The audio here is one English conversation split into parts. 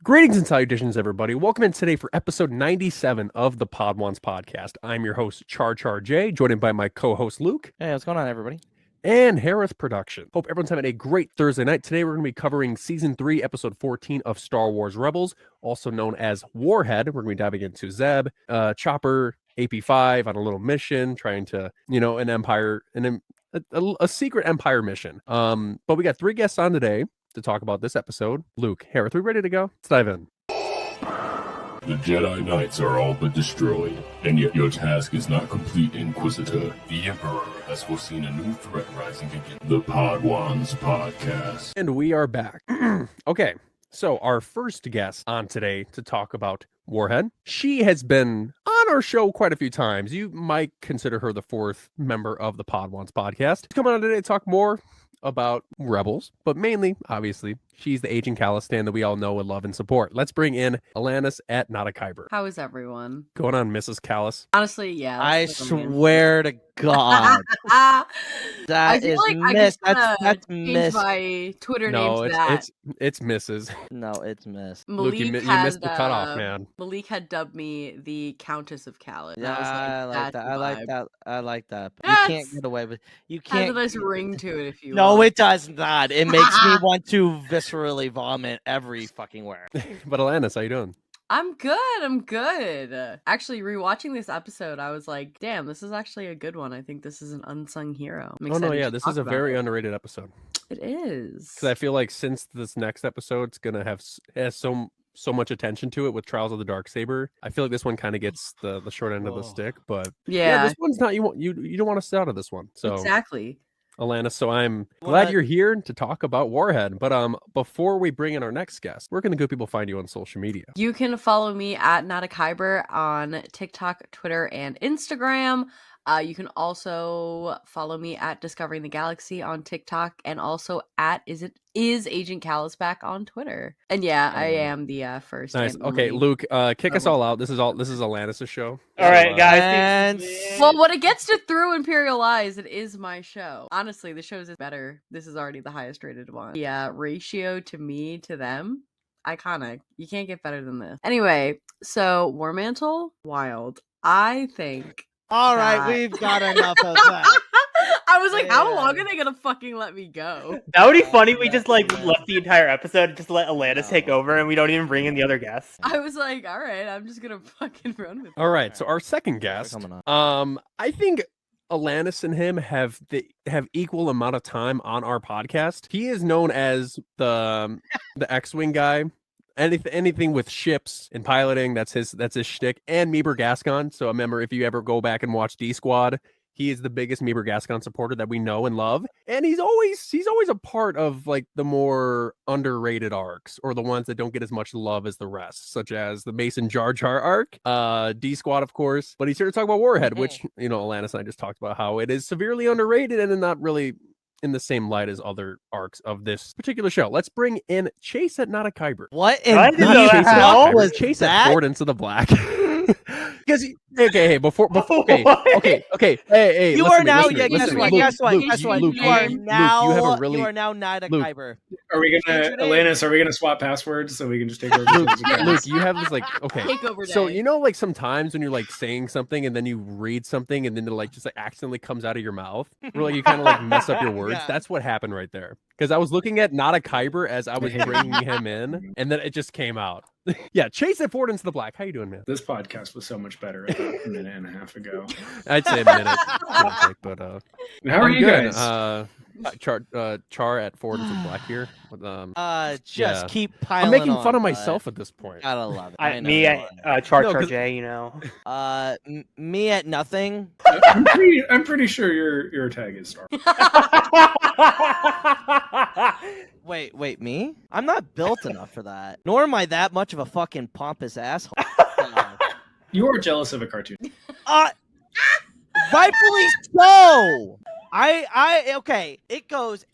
Greetings and salutations, everybody. Welcome in today for episode 97 of the Podwans podcast. I'm your host, Char J, joined by my co-host, Luke. Hey, what's going on, everybody? And Hereth production. Hope everyone's having a great Thursday night. Today we're going to be covering Season 3, Episode 14 of Star Wars Rebels, also known as Warhead. We're going to be diving into Zeb, Chopper, AP5 on a little mission, trying to, an empire, a secret empire mission. But we got 3 guests on today to talk about this episode. Luke, Hereth, are we ready to go? Let's dive in. The Jedi Knights are all but destroyed, and yet your task is not complete, Inquisitor. The Emperor has foreseen a new threat rising against the Podwans podcast. And we are back. Okay, so our first guest on today to talk about Warhead. She has been on our show quite a few times. You might consider her the 4th member of the Podwans podcast. She's coming on today to talk more about Rebels, but mainly, obviously, she's the Agent Calistan that we all know and love and support. Let's bring in Alanis at Not a Kyber. How is everyone? Going on, Mrs. Callis? Honestly, yeah. I swear to God, that is miss. That's miss. My Twitter No, name to that. it's Mrs. No, it's miss. Luke, you missed the cutoff, man. Malik had dubbed me the Countess of Calais. Yeah, I like that. I like that. But Yes! you can't get away with. You Has can't. a nice ring to it if you. No, want. it does not. It makes me want to viscerally vomit every fucking where. But Alanis, how you doing? I'm good. Actually, rewatching this episode, I was like, "Damn, this is actually a good one." I think this is an unsung hero. Oh no, yeah, this is a very underrated episode. It is. Because I feel like since this next episode's gonna has so much attention to it with Trials of the Darksaber, I feel like this one kind of gets the short end of the stick. But yeah, this one's not you don't want to sit out of this one. So exactly. Alanis, so I'm glad you're here to talk about Warhead. But before we bring in our next guest, where can the good people find you on social media? You can follow me at Not a Kyber on TikTok, Twitter, and Instagram. You can also follow me at Discovering the Galaxy on TikTok, and also at is Agent Callus back on Twitter. And yeah, I am the first. Nice. Okay, Luke, kick us all out. This is Alanis' show. All right, guys. Well, when it gets to Through Imperial Eyes, it is my show. Honestly, the show's is better. This is already the highest rated one. Yeah, ratio to me to them, iconic. You can't get better than this. Anyway, so Warmantle, wild. I think. All right, we've got enough of that. I was like, how long are they gonna fucking let me go? That would be funny. We just left the entire episode, just let Alanis take over, and we don't even bring in the other guests. I was like, all right, I'm just gonna fucking run with it. All right, so our second guest, I think Alanis and him have equal amount of time on our podcast. He is known as the X-Wing guy. Anything with ships and piloting, that's his shtick. And Meeber Gascon. So remember, if you ever go back and watch D Squad, he is the biggest Meeber Gascon supporter that we know and love. And he's always a part of like the more underrated arcs, or the ones that don't get as much love as the rest, such as the Mason Jar Jar arc, D Squad, of course. But he's here to talk about Warhead, which Alanis and I just talked about how it is severely underrated and not really in the same light as other arcs of this particular show. Let's bring in Chase at Not a Kyber. What in the hell was Chase that? at Forward Into the Black. Because hey, before okay, hey, you are now. Guess what? Luke, You are now. You have a really. You are now Not a Kyber. Are we gonna, Alanis? Are we gonna swap passwords so we can just take over? Luke, you have this like takeover day. So like sometimes when you're like saying something and then you read something and then it like just like accidentally comes out of your mouth, or like you kind of like mess up your words. Yeah. That's what happened right there. Because I was looking at Not a Kyber as I was bringing him in, and then it just came out. Yeah, Chase it forward into the black. How you doing, man? This podcast was so much better about a minute and a half ago. I'd say a minute, but how are you good. guys? Char at forward into the black here. With, just keep piling. I'm making fun of myself at this point. Gotta love it. Char J, me at nothing. I'm pretty sure your tag is Star. Wait, me? I'm not built enough for that. Nor am I that much of a fucking pompous asshole. You are jealous of a cartoon. Rightfully so. Okay. It goes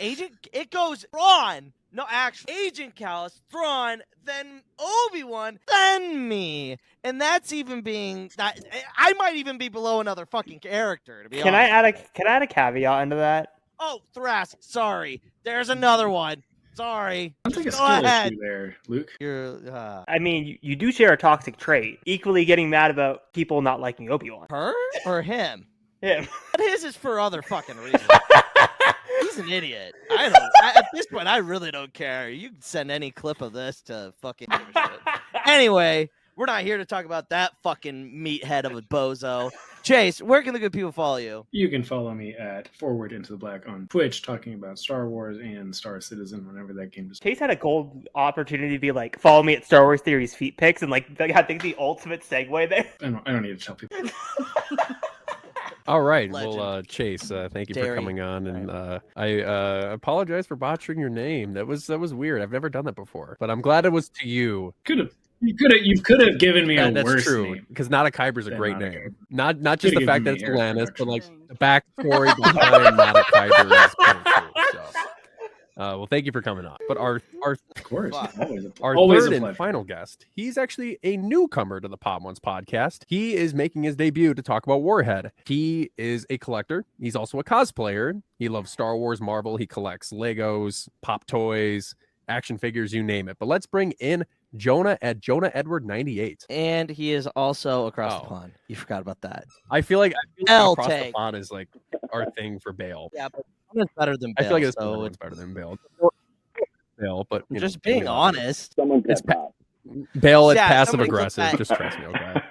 Thrawn. No, actually, Agent Callus, Thrawn, then Obi-Wan, then me. And that's even being that I might even be below another fucking character, to be honest. Can I add a caveat into that? Oh, Thrask, sorry. There's another one. Sorry. Sounds like a Go skill ahead. issue there, Luke. You're I mean, you do share a toxic trait. Equally getting mad about people not liking Obi-Wan. her or him? Him. But his is for other fucking reasons. He's an idiot. At this point, I really don't care. You can send any clip of this to fucking give a shit. Anyway, we're not here to talk about that fucking meathead of a bozo. Chase, where can the good people follow you? You can follow me at Forward Into the Black on Twitch, talking about Star Wars and Star Citizen whenever that game is. Chase had a gold opportunity to be like, follow me at Star Wars Theories Feet Pics, and like, I think the ultimate segue there. I don't need to tell people. All right. Legend. Well, Chase, thank you for Dairy. coming on, and I apologize for botching your name. That was weird. I've never done that before, but I'm glad it was to you. You could have given me a That's worse true, name. because Nada Kyber's a than great Nada name. Kyber. Not just the Could've fact that given it's me Hereth Alanis, but like production. the backstory behind Nada Kyber is pretty cool. So, well, thank you for coming on. But our Of course, Our always third a and pleasure. final guest, he's actually a newcomer to the Pod Ones podcast. He is making his debut to talk about Warhead. He is a collector. He's also a cosplayer. He loves Star Wars, Marvel. He collects Legos, pop toys, action figures, you name it. But let's bring in Jonah at Jonah Edward 98. And he is also across the Oh. pond. You forgot about that. I feel like L across the take. pond is like our thing for Bale. Yeah, but it's better than I Bill. feel like it's so one's better than Bale. Bale, but you know, just being we all do. honest. It's Bale at Yeah, passive somebody clip aggressive. that. Just trust me, okay?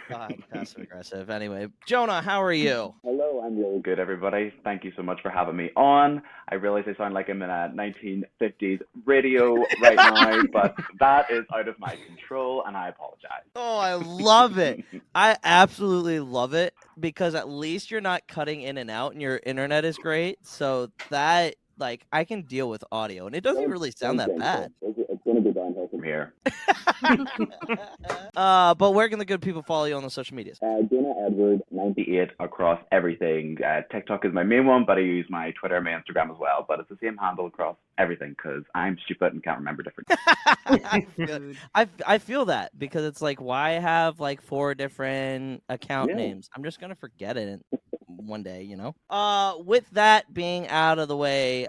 God, passive aggressive. Anyway, Jonah, how are you? Hello, I'm really good, everybody. Thank you so much for having me on. I realize I sound like I'm in a 1950s radio right now, but that is out of my control, and I apologize. Oh, I love it. I absolutely love it because at least you're not cutting in and out and your internet is great. So that, like, I can deal with audio and it doesn't really sound that bad. It's going to be downhill from here. But where can the good people follow you on the social medias? Jonah Edward 98 across everything. TikTok is my main one, but I use my Twitter and my Instagram as well. But it's the same handle across everything because I'm stupid and can't remember different. I feel that because it's like, why have like 4 different account Yeah. names? I'm just gonna forget it one day, you know. With that being out of the way,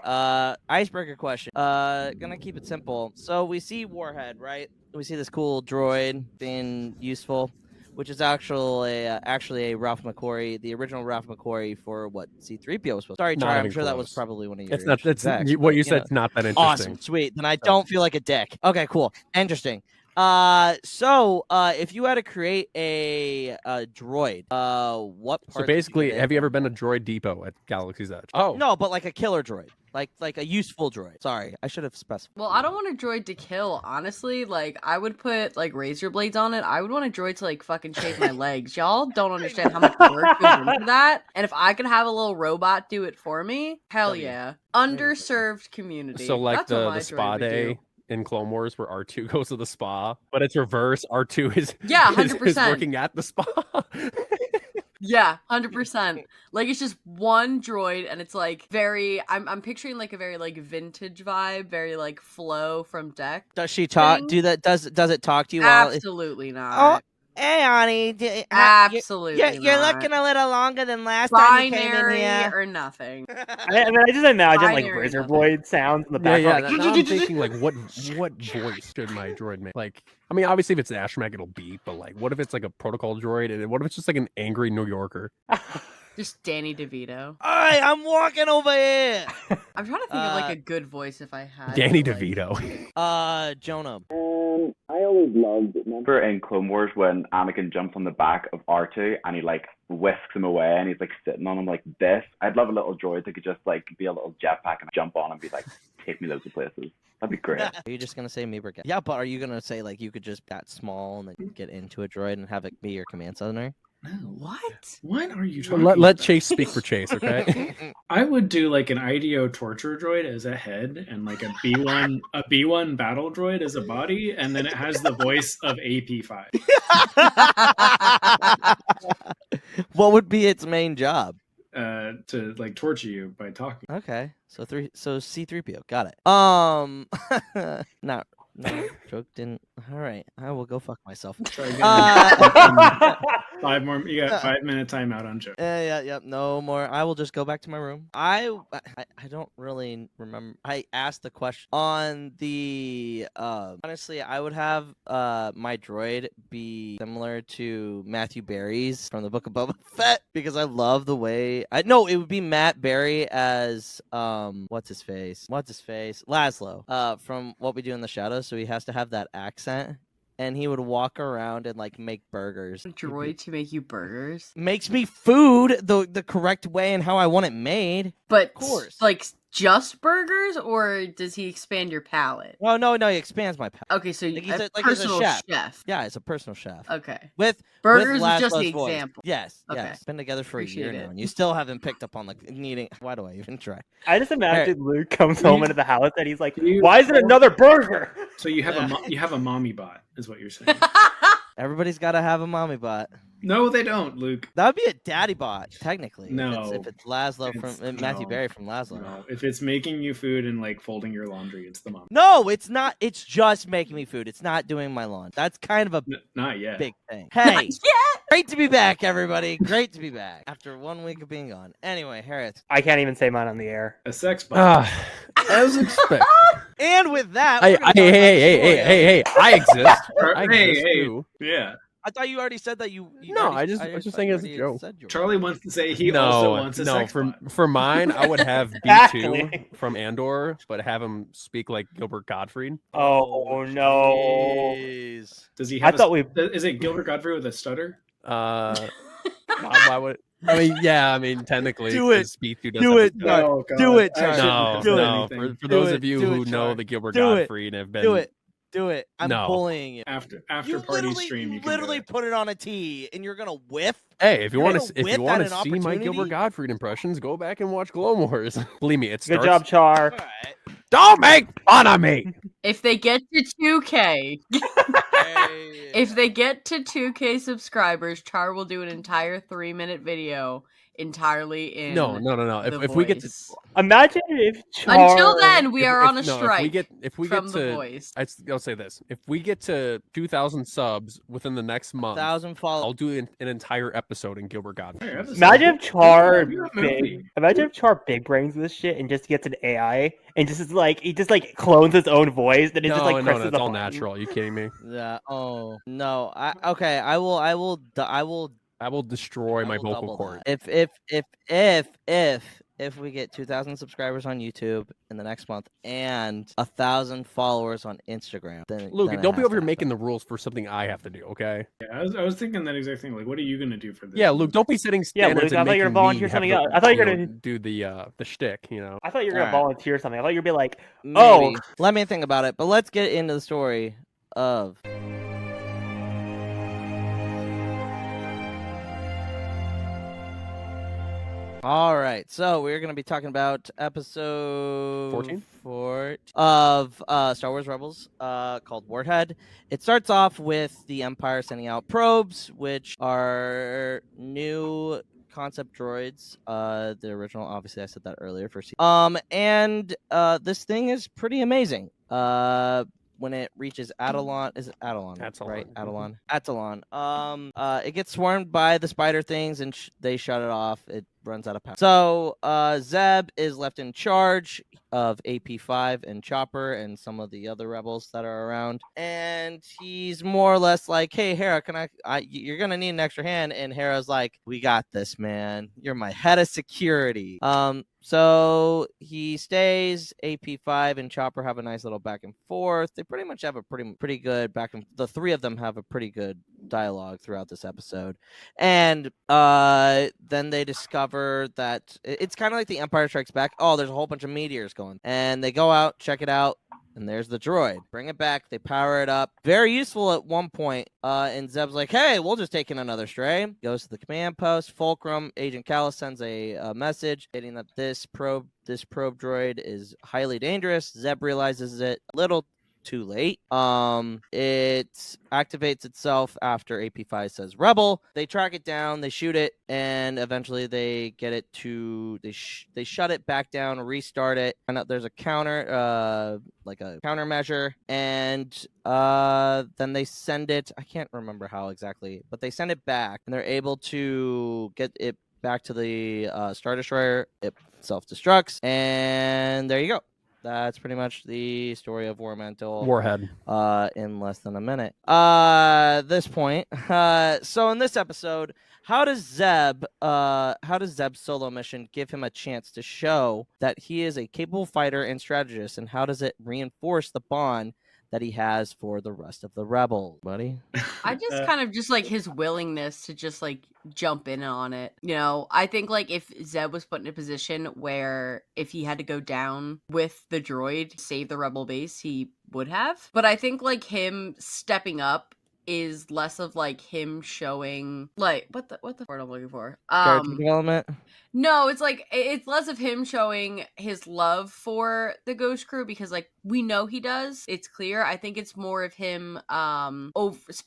icebreaker question. Gonna keep it simple. So we see Warhead, right? We see this cool droid being useful, which is actually a Ralph McQuarrie, the original Ralph McQuarrie for what C-3PO was supposed. Sorry, Not Char, I'm even sure that was close. probably one of your. It's not. That's exacts, what you but, know. said's not that interesting. Awesome, sweet. Then I don't feel like a dick. Okay, cool, interesting. So if you had to create a droid, what? So parts would you basically, get in? have you ever been to Droid Depot at Galaxy's Edge? Oh, No, but like a killer droid, like a useful droid. Sorry, I should have specified. Well, I don't want a droid to kill, honestly. Like, I would put, like, razor blades on it. I would want a droid to, like, fucking shave my legs. Y'all don't understand how much work goes into that. And if I could have a little robot do it for me, hell yeah. Underserved community. so like That's what my the droid spa would do. day in Clone Wars where R2 goes to the spa, but it's reverse. R2 is Yeah, is 100%. working at the spa. Yeah, 100%. Like, it's just one droid, and it's like very. I'm picturing like a very like vintage vibe, very like Flo from Deck. Does she talk? Thing? Do that? Does it talk to you? While Absolutely not. hey, honey. Absolutely. You're not. looking a little longer than last time you came in Binary here. or nothing. I mean, I just imagine like Binary razor nothing. blade sounds in the Yeah, background. Now I'm thinking like, what voice should my droid make? Like, I mean, obviously if it's an astromech, it'll beep. But like, what if it's like a protocol droid? And what if it's just like an angry New Yorker? Just Danny DeVito. Hey, I'm walking over here. I'm trying to think of like a good voice if I had. Danny to, like- DeVito. Jonah. I always loved, remember in Clone Wars when Anakin jumps on the back of R2 and he like whisks him away and he's like sitting on him like this? I'd love a little droid that could just like be a little jetpack and jump on and be like, take me loads of places. That'd be great. Are you just gonna say me? Yeah, but are you gonna say like you could just that small and then get into a droid and have it be your command center? No. What? What are you talking Let about? Chase speak for Chase, okay? I would do like an IDEO torture droid as a head and like a B1 battle droid as a body, and then it has the voice of AP5. What would be its main job? To like torture you by talking. Okay, so C-3PO, got it. No, joke didn't. All right, I will go fuck myself. So again, 5 more. You got 5-minute timeout on Joe. Yeah. No more. I will just go back to my room. I don't really remember. I asked the question on the. Honestly, I would have my droid be similar to Matthew Berry's from the Book of Boba Fett because I love the way. It would be Matt Berry as what's his face? Laszlo. From What We Do in the Shadows. So he has to have that accent. And he would walk around and like make burgers. A droid to make you burgers? Makes me food the correct way and how I want it made. But of course, like just burgers, or does he expand your palate? Oh no, he expands my palate. Okay, so he's a personal chef. Yeah, it's a personal chef. Okay. With burgers with is just the voice. example. Yes. Okay. Yes. Been together for Appreciate a year it. now, and you still haven't picked up on the needing. Why do I even try? I just imagine Luke comes You- home into the house and he's like, You- "Why is it another burger?" So you have a mommy bot, is what you're saying. Everybody's got to have a mommy bot. No, they don't, Luke. That would be a daddy bot, technically. No. If it's Laszlo It's- from Matthew no. Berry from Laszlo. No, if it's making you food and like folding your laundry, it's the mom. No, it's not. It's just making me food. It's not doing my laundry. That's kind of a Not yet. big thing. Hey, Yeah. great to be back, everybody. Great to be back after 1 week of being gone. Anyway, Hereth. I can't even say mine on the air. A sex bot. As expected. And with that, Hey, we're gonna talk about the story. hey! I exist. I Hey, exist hey. too. Yeah. I thought you already said that you. No, already- I was just thought saying you as a already joke. said yours. Charlie wants to say he also wants a sex bot. For mine, I would have B2 Exactly. from Andor, but have him speak like Gilbert Gottfried. Oh no! Jeez. Does he I have? thought we. Is it Gilbert Godfrey with a stutter? Why would? I mean, yeah. I mean, technically, Do it. 'cause B2 Do it. does No. Oh, God. do it, I Char. shouldn't No, have Do said it. no. anything. For Do those it. of you Do who it, know Char. the Gilbert Do it. Gottfried and have been, Do it. Do it. I'm No. bullying you. After You party literally, stream, you you can literally do it. put it on a tee, and you're gonna whiff. Hey, if you You're want gonna to, if whip you want at to an see my Gilbert opportunity? Gottfried impressions, go back and watch Glow Wars. Believe me, it Good starts. job, Char. All right. Don't make fun of me. If they get to 2K, Hey. if they get to 2K subscribers, Char will do an entire 3-minute video entirely in No. the If we get to, voice. Imagine if Char. Until then, we are on a no, strike if we from get the to, voice. I'll say this: if we get to 2,000 subs within the next month, 1,000 followers. I'll do an entire episode in Gilbert Gottfried. Hey, episode. Imagine if Char You're a movie. big. Imagine if Char big brains this shit and just gets an AI and just is like he just like clones his own voice and it just like presses it's the all button. natural. Are you kidding me? Yeah. Oh no. Okay. I will I will destroy my will vocal double cord. that. If we get 2,000 subscribers on YouTube in the next month and 1,000 followers on Instagram, then Luke, then it don't be has over to here making happen. the rules for something I have to do. Okay? Yeah, I was thinking that exact thing. Like, what are you gonna do for this? Yeah, Luke, don't be setting Yeah, standards Luke, I and thought you were making volunteering me have something to, else. I thought you were know, gonna- do the shtick. You know. I thought you were gonna Alright. volunteer something. I thought you'd be like, Maybe. oh. Let me think about it. But let's get into the story of. All right, so we're going to be talking about episode 14 of Star Wars Rebels, called Warhead. It starts off with the Empire sending out probes, which are new concept droids. The original, obviously, I said that earlier. And this thing is pretty amazing. When it reaches Adelon, is it Adelon? Adelon. Right, Adelon. Adelon. It gets swarmed by the spider things, and they shut it off. It runs out of power. So Zeb is left in charge of AP5 and Chopper and some of the other rebels that are around, and he's more or less like, "Hey, Hera, can you're gonna need an extra hand." And Hera's like, "We got this, man. You're my head of security." So he stays. AP5 and Chopper have a nice little back and forth. They pretty much have a pretty good back and the three of them have a pretty good dialogue throughout this episode. And then they discover that it's kind of like the Empire Strikes Back. Oh, there's a whole bunch of meteors going. And they go out, check it out. And there's the droid. Bring it back. They power it up. Very useful at one point. And Zeb's like, "Hey, we'll just take in another stray." Goes to the command post. Fulcrum, Agent Callus sends a message stating that this probe droid is highly dangerous. Zeb realizes it. too late. It activates itself after AP5 says rebel. They track it down, they shoot it, and eventually they get it to they shut it back down, restart it, and there's a counter like a countermeasure, and then they send it. I can't remember how exactly, but they send it back, and they're able to get it back to the Star Destroyer. It self-destructs, and there you go. That's pretty much the story of Warhead. In less than a minute. This point. So in this episode, how does Zeb's solo mission give him a chance to show that he is a capable fighter and strategist, and how does it reinforce the bond that he has for the rest of the rebels, buddy? I just kind of just like his willingness to just like jump in on it. You know, I think like if Zeb was put in a position where if he had to go down with the droid, save the rebel base, he would have. But I think like him stepping up is less of like him showing like what the word I'm looking for. Character development. No, it's like it's less of him showing his love for the Ghost Crew because like we know he does. It's clear. I think it's more of him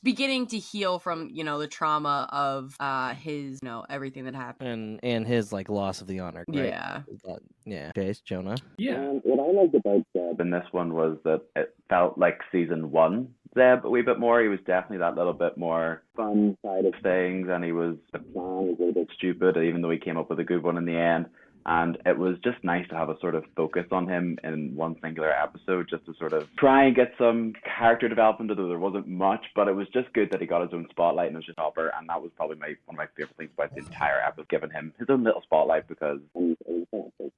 beginning to heal from, you know, the trauma of his, you know, everything that happened. And his like loss of the honor. Right? Yeah. Yeah. Chase, Jonah. Yeah. What I liked about Zeb in this one was that it felt like season 1 Zeb a wee bit more. He was definitely that little bit more fun side of things, and the plan was a little bit stupid, even though he came up with a good one in the end. And it was just nice to have a sort of focus on him in one singular episode, just to sort of try and get some character development, although there wasn't much. But it was just good that he got his own spotlight and it was just Hopper, and that was probably one of my favorite things about the entire episode, giving him his own little spotlight because.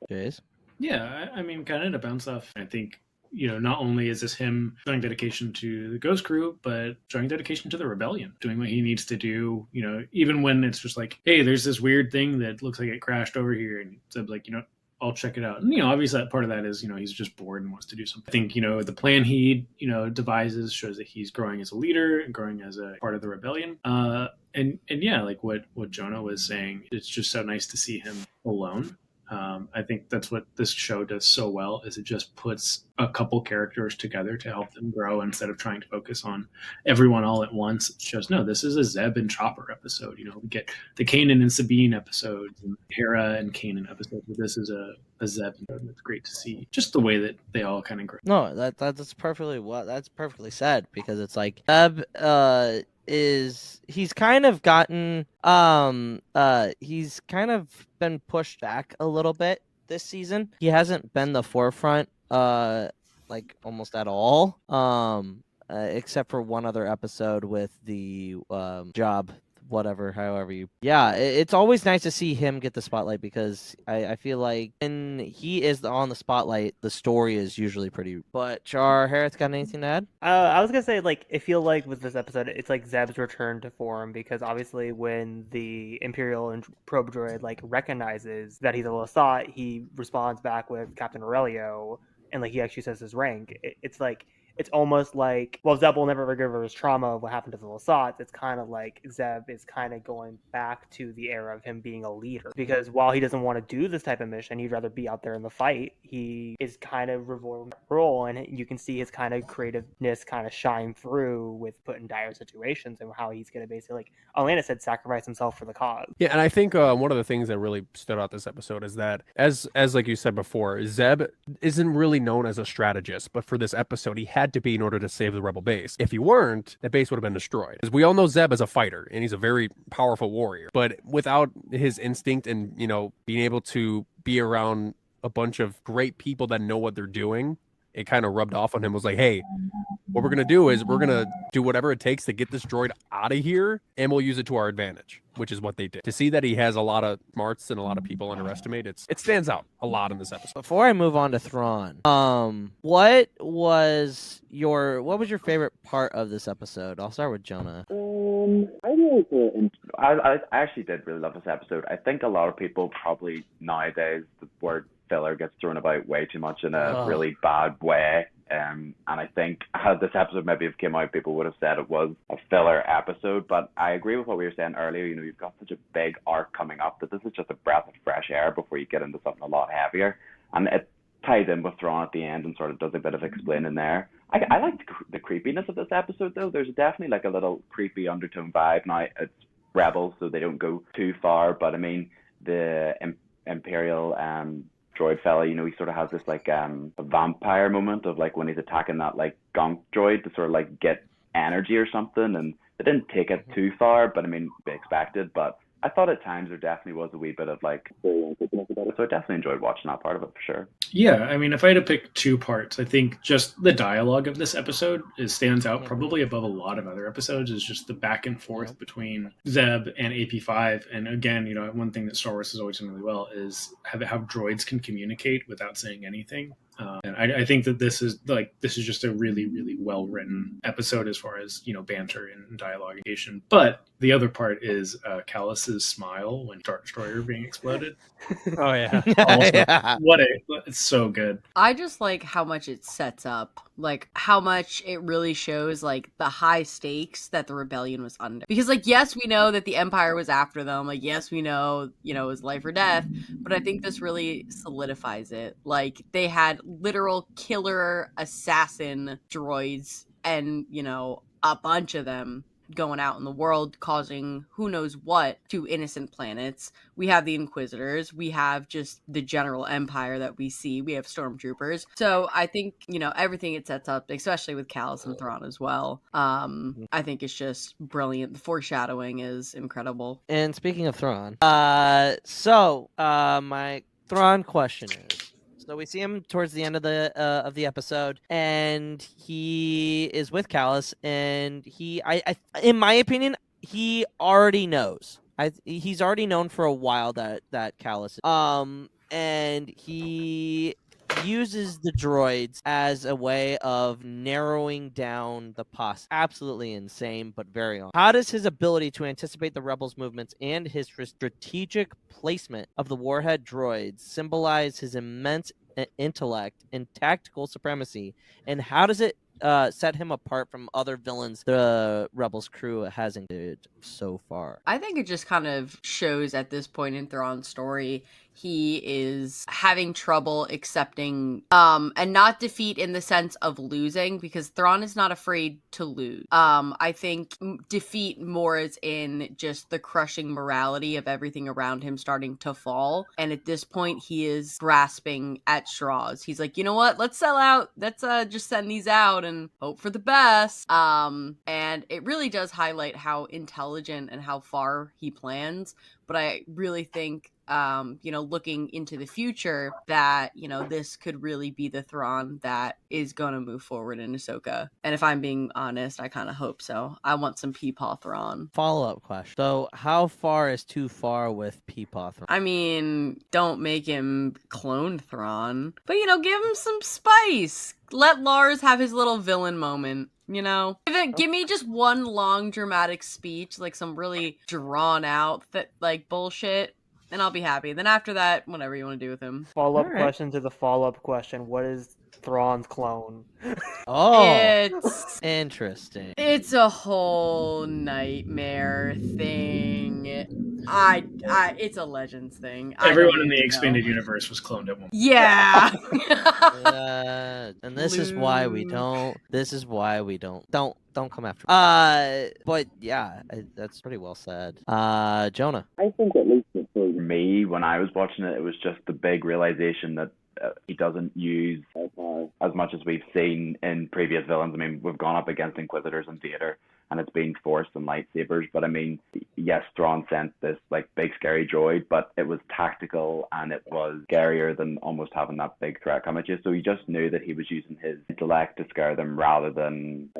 Chase. Yeah, I mean, kind of to bounce off, I think, you know, not only is this him showing dedication to the Ghost Crew, but showing dedication to the rebellion, doing what he needs to do, you know, even when it's just like, hey, there's this weird thing that looks like it crashed over here, and so like, you know, I'll check it out. And, you know, obviously that part of that is, you know, he's just bored and wants to do something. I think, you know, the plan he, you know, devises shows that he's growing as a leader and growing as a part of the rebellion. And yeah, like what Jonah was saying, it's just so nice to see him alone. I think that's what this show does so well, is it just puts a couple characters together to help them grow instead of trying to focus on everyone all at once. It shows, no, this is a Zeb and Chopper episode. You know, we get the Kanan and Sabine episodes and Hera and Kanan episodes, but this is a Zeb episode. It's great to see just the way that they all kind of grow. No, that's perfectly said, because it's like Zeb he's kind of gotten he's kind of been pushed back a little bit this season. He hasn't been the forefront like almost at all, except for one other episode with the job, whatever, however you. Yeah, it's always nice to see him get the spotlight, because I feel like when he is on the spotlight, the story is usually pretty. But Char, Hereth, got anything to add? I was gonna say, like, I feel like with this episode, it's like Zeb's return to form, because obviously when the Imperial and probe droid like recognizes that he's a Lasat, he responds back with Captain Aurelio, and like he actually says his rank. It's like, it's almost like, well, Zeb will never forgive his trauma of what happened to the Lasats. It's kind of like Zeb is kind of going back to the era of him being a leader. Because while he doesn't want to do this type of mission, he'd rather be out there in the fight, he is kind of revolving that role, and you can see his kind of creativeness kind of shine through with put in dire situations, and how he's going to basically, like Alanis said, sacrifice himself for the cause. Yeah, and I think one of the things that really stood out this episode is that, as like you said before, Zeb isn't really known as a strategist, but for this episode, he had to be in order to save the rebel base. If he weren't, that base would have been destroyed. Because we all know Zeb as a fighter, and he's a very powerful warrior. But without his instinct and, you know, being able to be around a bunch of great people that know what they're doing, it kind of rubbed off on him. It was like, hey, what we're going to do is we're going to do whatever it takes to get this droid out of here, and we'll use it to our advantage, which is what they did. To see that he has a lot of smarts and a lot of people underestimate, it stands out a lot in this episode. Before I move on to Thrawn, what was your favorite part of this episode? I'll start with Jonah. I actually did really love this episode. I think a lot of people probably nowadays, the word filler gets thrown about way too much in a really bad way. And I think had this episode maybe have came out, people would have said it was a filler episode. But I agree with what we were saying earlier. You know, you've got such a big arc coming up that this is just a breath of fresh air before you get into something a lot heavier. And it ties in with Thrawn at the end and sort of does a bit of explaining there. I like the creepiness of this episode, though. There's definitely like a little creepy undertone vibe. Now, it's Rebels, so they don't go too far, but I mean, the Imperial droid fella, you know, he sort of has this like a vampire moment of like when he's attacking that like gonk droid to sort of like get energy or something, and they didn't take it too far, but I mean, they expected, but I thought at times there definitely was a wee bit of like so I definitely enjoyed watching that part of it for sure. Yeah, I mean, if I had to pick two parts, I think just the dialogue of this episode stands out probably above a lot of other episodes. Is just the back and forth between Zeb and AP5, and again, you know, one thing that Star Wars has always done really well is how droids can communicate without saying anything. And I think that this is just a really, really well written episode as far as, you know, banter and dialogue. But the other part is Callus's smile when Star Destroyer being exploded. Oh yeah. Yeah. It's so good. I just like how much it sets up, like how much it really shows like the high stakes that the rebellion was under. Because like, yes, we know that the Empire was after them. Like, yes, we know, you know, it was life or death. But I think this really solidifies it. Like, they had literal killer assassin droids and, you know, a bunch of them going out in the world causing who knows what to innocent planets. We have the Inquisitors, we have just the general empire that we see, we have stormtroopers. So I think, you know, everything it sets up, especially with Callus and Thrawn as well, I think it's just brilliant. The foreshadowing is incredible. And speaking of Thrawn, my Thrawn question is, so we see him towards the end of the episode, and he is with Callus, and I in my opinion, he already knows. He's already known for a while that Callus, and he uses the droids as a way of narrowing down the absolutely insane, but very on. How does his ability to anticipate the rebels' movements and his strategic placement of the Warhead droids symbolize his immense intellect and tactical supremacy, and how does it set him apart from other villains the Rebels crew has included so far? I think it just kind of shows at this point in Thrawn's story he is having trouble accepting and not defeat in the sense of losing, because Thrawn is not afraid to lose. I think defeat more is in just the crushing morality of everything around him starting to fall, and at this point he is grasping at straws. He's like, you know what, let's sell out, let's just send these out and hope for the best. And it really does highlight how intelligent and how far he plans. But I really think, you know, looking into the future, that, you know, this could really be the Thrawn that is going to move forward in Ahsoka. And if I'm being honest, I kind of hope so. I want some Peepaw Thrawn. Follow-up question. So how far is too far with Peepaw Thrawn? I mean, don't make him clone Thrawn, but, you know, give him some spice. Let Lars have his little villain moment. You know, give me just one long dramatic speech, like some really drawn out like bullshit, and I'll be happy. Then after that, whatever you want to do with him. Follow-up question to the follow-up question. What is Thrawn's clone? Oh, It's interesting. It's a whole nightmare thing. It's a Legends thing. Everyone in the expanded universe was cloned at one point. Yeah. And this is why we don't. Don't come after. But yeah, that's pretty well said. Jonah. I think at least for me, when I was watching it, it was just the big realization that he doesn't use as much as we've seen in previous villains. I mean, we've gone up against Inquisitors and Vader, and it's been Force and lightsabers. But I mean, yes, Thrawn sent this like big scary droid, but it was tactical and it was scarier than almost having that big threat come at you. So you just knew that he was using his intellect to scare them rather than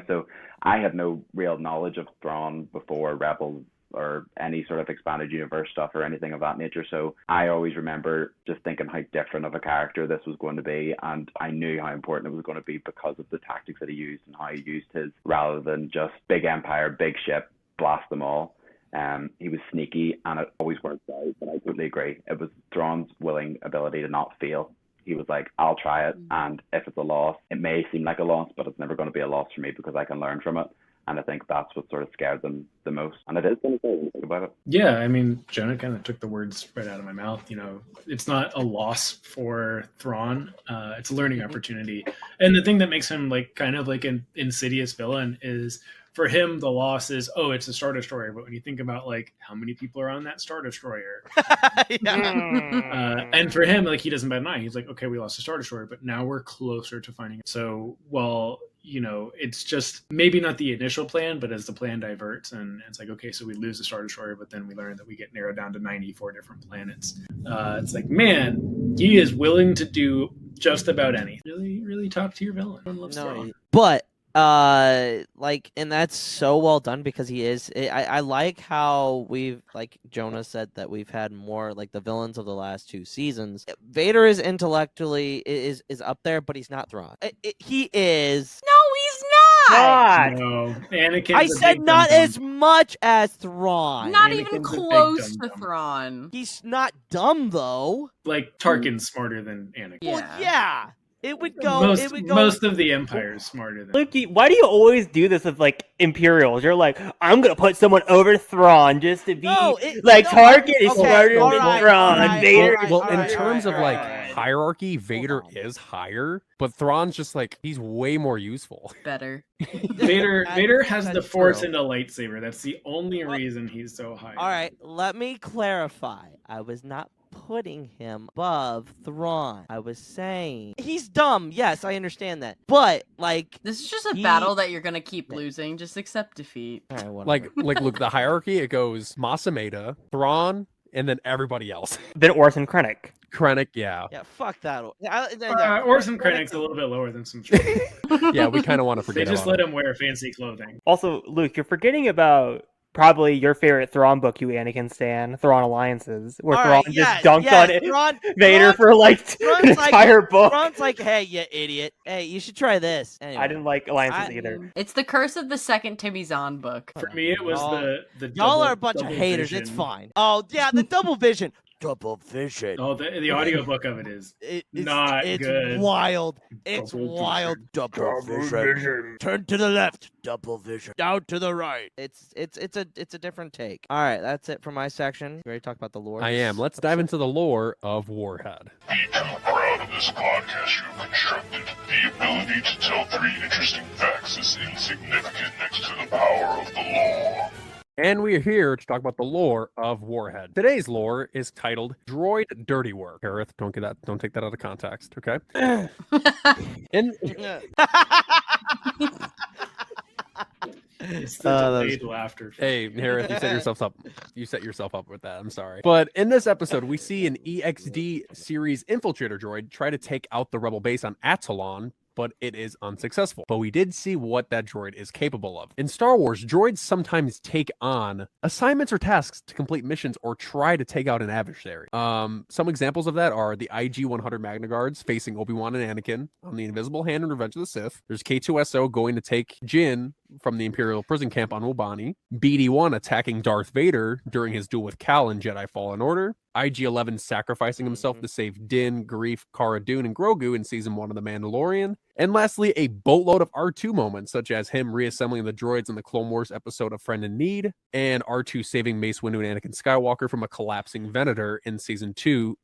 so I had no real knowledge of Thrawn before Rebels or any sort of expanded universe stuff or anything of that nature. So I always remember just thinking how different of a character this was going to be, and I knew how important it was going to be because of the tactics that he used and how he used his, rather than just big empire, big ship, blast them all. He was sneaky and it always worked out, but I totally agree. It was Thrawn's willing ability to not fail. He was like, I'll try it, and if it's a loss, it may seem like a loss, but it's never going to be a loss for me because I can learn from it. And I think that's what sort of scared them the most. And it is kind of scary when you think about it. Yeah, I mean, Jonah kind of took the words right out of my mouth. It's not a loss for Thrawn. It's a learning opportunity. And the thing that makes him like kind of like an insidious villain is, for him, the loss is, it's a Star Destroyer. But when you think about like how many people are on that Star Destroyer, and for him, like he doesn't bat an eye. He's like, okay, we lost a Star Destroyer, but now we're closer to finding it. So while it's just maybe not the initial plan, but as the plan diverts, and it's like, okay, so we lose the Star Destroyer, but then we learn that we get narrowed down to 94 different planets. It's like, man, he is willing to do just about anything. Really, really top tier villain. Everyone loves Thrawn. But and that's so well done because he is. I like how we've, like Jonah said, that we've had more like the villains of the last 2 seasons. Vader is intellectually is up there, but he's not Thrawn. He is. No, he's not. No, Anakin's I a said big not dumb. as much as Thrawn. Not Anakin's even a big close to dum-dum. Thrawn. He's not dumb though. Like Tarkin's smarter than Anakin. Yeah. Well, yeah. It would go. Most of the Empire is smarter than. Luke, why do you always do this with like Imperials? You're like, I'm gonna put someone over Thrawn just to be Tarkin is smarter than Thrawn. Vader. In terms of hierarchy, Vader is higher, but Thrawn's just like he's way more useful. Better. Vader has the Force and a lightsaber. That's the only reason he's so high. All right, let me clarify. I was not putting him above Thrawn. I was saying he's dumb. Yes, I understand that. But like, this is just a battle that you're gonna keep losing. Just accept defeat. Like look, the hierarchy, it goes Masameda, Thrawn, and then everybody else. Then Orson Krennic. Krennic, yeah. Yeah, fuck that. Orson Krennic's a little bit lower than some. Yeah, we kind of want to forget. They just about let him wear fancy clothing. Also, Luke, you're forgetting about probably your favorite Thrawn book, you Anakin stan, Thrawn Alliances, where Thrawn just dunked on it. Vader for like an entire book. Thrawn's like, hey, you idiot. Hey, you should try this. Anyway, I didn't like Alliances either. It's the curse of the second Timmy Zahn book. For me, it was the y'all are a bunch of haters. Vision. It's fine. Oh yeah, the double vision. Double vision. Oh, the audiobook of it is not good. It's wild. It's wild. Double vision. Turn to the left. Double vision. Down to the right. It's a different take. All right, that's it for my section. You ready to talk about the lore? I am. Let's dive into the lore of Warhead. Be too proud of this podcast you've constructed. The ability to tell 3 interesting facts is insignificant next to the power of the law. And we're here to talk about the lore of Warhead. Today's lore is titled Droid Dirty Work. Hereth, don't take that out of context, okay? It's the delayed laughter. Hey, Hereth, you set yourself up with that. I'm sorry. But in this episode, we see an EXD series infiltrator droid try to take out the rebel base on Attilan, but it is unsuccessful. But we did see what that droid is capable of. In Star Wars, droids sometimes take on assignments or tasks to complete missions or try to take out an adversary. Some examples of that are the IG-100 Magna Guards facing Obi-Wan and Anakin on the Invisible Hand in Revenge of the Sith. There's K-2SO going to take Jin from the Imperial prison camp on Wobani. BD-1 attacking Darth Vader during his duel with Cal in Jedi Fallen Order. IG-11 sacrificing himself to save Din, Greef, Cara Dune, and Grogu in Season 1 of The Mandalorian. And lastly, a boatload of R2 moments, such as him reassembling the droids in the Clone Wars episode of Friend in Need, and R2 saving Mace Windu and Anakin Skywalker from a collapsing Venator in the Season 2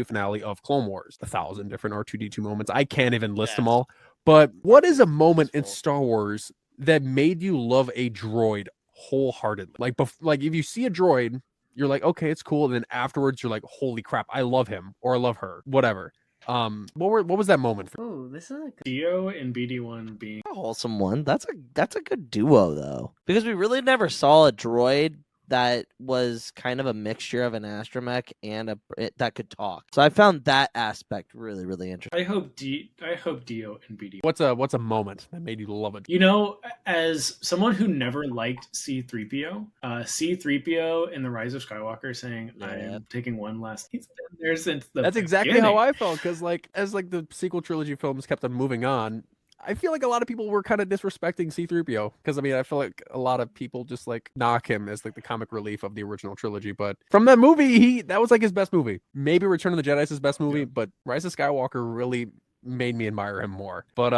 finale of Clone Wars. 1,000 different R2-D2 moments. I can't even list them all. But what is a moment in Star Wars that made you love a droid wholeheartedly? Like if you see a droid, you're like, okay, it's cool. And then afterwards, you're like, holy crap, I love him or I love her, whatever. What was that moment for? Oh, this is a good... Dio and BD-1 being a wholesome one. That's a good duo though, because we really never saw a droid that was kind of a mixture of an astromech and that could talk. So I found that aspect really, really interesting. I hope Dio and BD. What's a moment that made you love it? You know, as someone who never liked C-3PO, C-3PO in The Rise of Skywalker saying, I am taking one last... He's been there since the That's exactly beginning. how I felt, because as the sequel trilogy films kept on moving on, I feel like a lot of people were kind of disrespecting C-3PO, because I mean, I feel like a lot of people just like knock him as like the comic relief of the original trilogy. But from that movie, that was like his best movie. Maybe Return of the Jedi is his best movie, but Rise of Skywalker really made me admire him more. But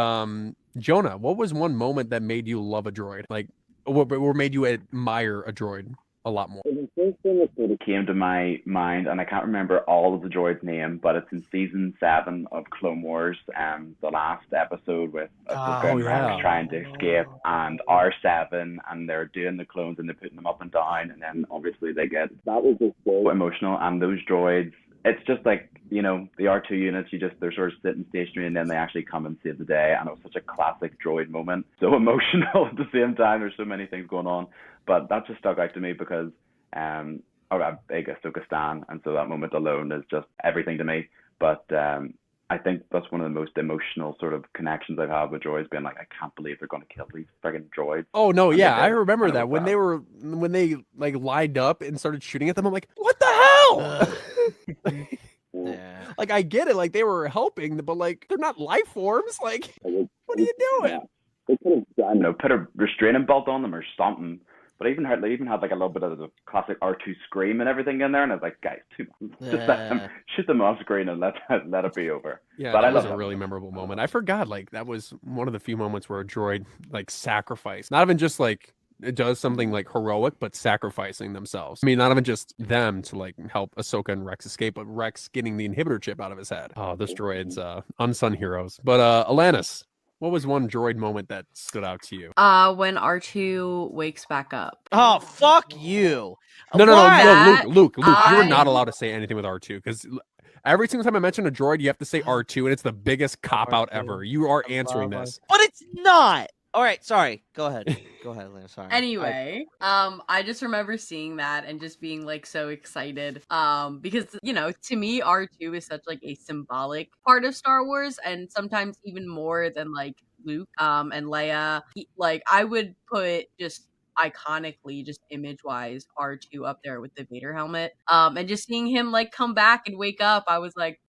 Jonah, what was one moment that made you love a droid? Like, or made you admire a droid a lot more? The first thing that sort of came to my mind, and I can't remember all of the droid's name, but it's in season 7 of Clone Wars, the last episode with Ahsoka and Rex trying to escape, and R7, and they're doing the clones and they're putting them up and down, and then obviously that was just so emotional, and those droids, it's just like, the R2 units, they're sort of sitting stationary and then they actually come and save the day, and it was such a classic droid moment. So emotional at the same time, there's so many things going on. But that just stuck out to me because I'm a big Ahsoka stan, and so that moment alone is just everything to me. But I think that's one of the most emotional sort of connections I've had with droids, being like, I can't believe they're going to kill these friggin' droids. Oh no, yeah, I remember that when they like lined up and started shooting at them. I'm like, what the hell? Yeah. Like, I get it, like they were helping, but like they're not life forms. Like, what are you doing? They could have, put a restraining belt on them or something. But they even had like a little bit of the classic R2 scream and everything in there, and I was like, guys, too much. Just let them shoot them off screen and let it be over. Yeah, but that was a really memorable moment. I forgot, like that was one of the few moments where a droid like sacrificed, not even just like it does something like heroic, but sacrificing themselves. I mean, not even just them to like help Ahsoka and Rex escape, but Rex getting the inhibitor chip out of his head. Oh, this droid's unsung heroes. But Alanis, what was one droid moment that stood out to you? When R2 wakes back up. Oh, fuck you. No, Luke, you are not allowed to say anything with R2 because every single time I mention a droid, you have to say R2, and it's the biggest cop-out ever. You are answering this. But it's not. All right, sorry. Go ahead. Go ahead, Lena. Sorry. Anyway, I just remember seeing that and just being like so excited. Because to me, R2 is such like a symbolic part of Star Wars, and sometimes even more than like Luke and Leia. Like I would put just iconically, just image-wise, R2 up there with the Vader helmet. And just seeing him like come back and wake up, I was like,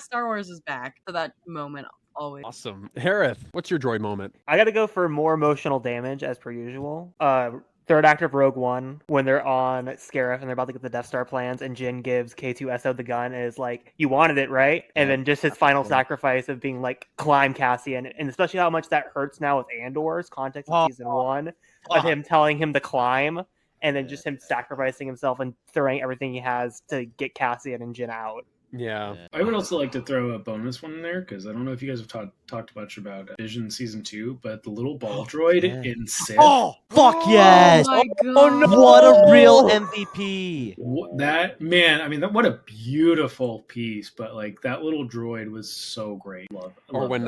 Star Wars is back. So that moment. Always. Awesome. Hereth, what's your droid moment? I gotta go for more emotional damage as per usual. Third act of Rogue One, when they're on Scarif and they're about to get the Death Star plans, and Jin gives K2SO the gun and is like, you wanted it, right? And then just his final sacrifice of being like, climb Cassian, and especially how much that hurts now with Andor's context of season 1, of him telling him to climb, and then just him sacrificing himself and throwing everything he has to get Cassian and Jin out. Yeah. I would also like to throw a bonus one in there, because I don't know if you guys have talked much about Vision Season 2, but the little ball droid in Sith. Oh, fuck yes! Oh, no! What a real MVP! That, man, I mean, what a beautiful piece, but like that little droid was so great. Or when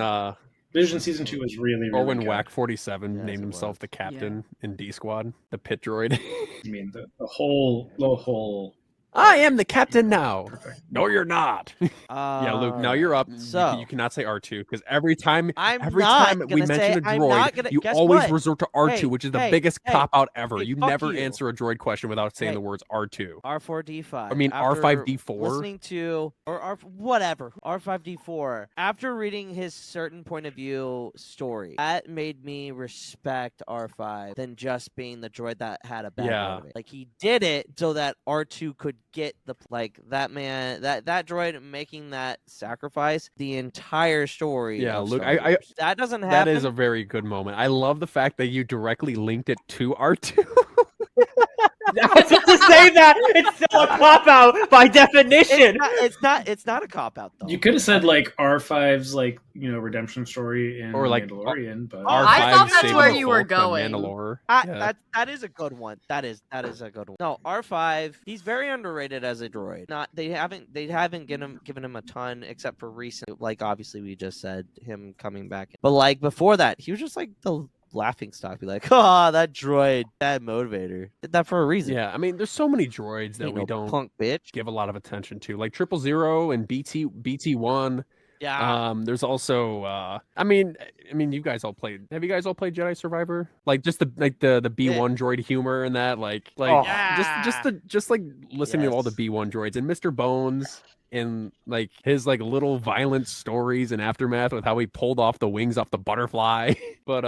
Vision Season 2 was really, really or when good. Whack 47 named himself the captain in D Squad, the pit droid. I mean, the whole I am the captain now. Perfect. No, you're not. Yeah, Luke. Now you're up. So you cannot say R2 because every time we we mention a droid, you always resort to R2, which is the biggest cop out ever. You never answer a droid question without saying the words R2. R4D5. I mean R5D4. Listening to whatever R5D4. After reading his certain point of view story, that made me respect R5 than just being the droid that had a bad motive. Like he did it so that R2 could get that droid making that sacrifice, the entire story. Yeah, Luke, that doesn't happen. That is a very good moment. I love the fact that you directly linked it to R2. I was about to say that it's still a cop out by definition. It's not a cop out though. You could have said like R5's redemption story in Mandalorian, but I thought that's where you were going. That is a good one. That is a good one. No, R5, he's very underrated as a droid. They haven't given him a ton except for recent. Like obviously we just said him coming back, but like before that, he was just like the laughing stock. Be like, that droid, that motivator did that for a reason. Yeah, I mean, there's so many droids that we don't punk bitch give a lot of attention to, like 000 and BT1. Yeah. There's also I mean you guys all played. Have you guys all played Jedi Survivor? Like just the B1 droid humor and that just like listening to all the B1 droids and Mr. Bones and like his like little violent stories and aftermath with how he pulled off the wings off the butterfly. But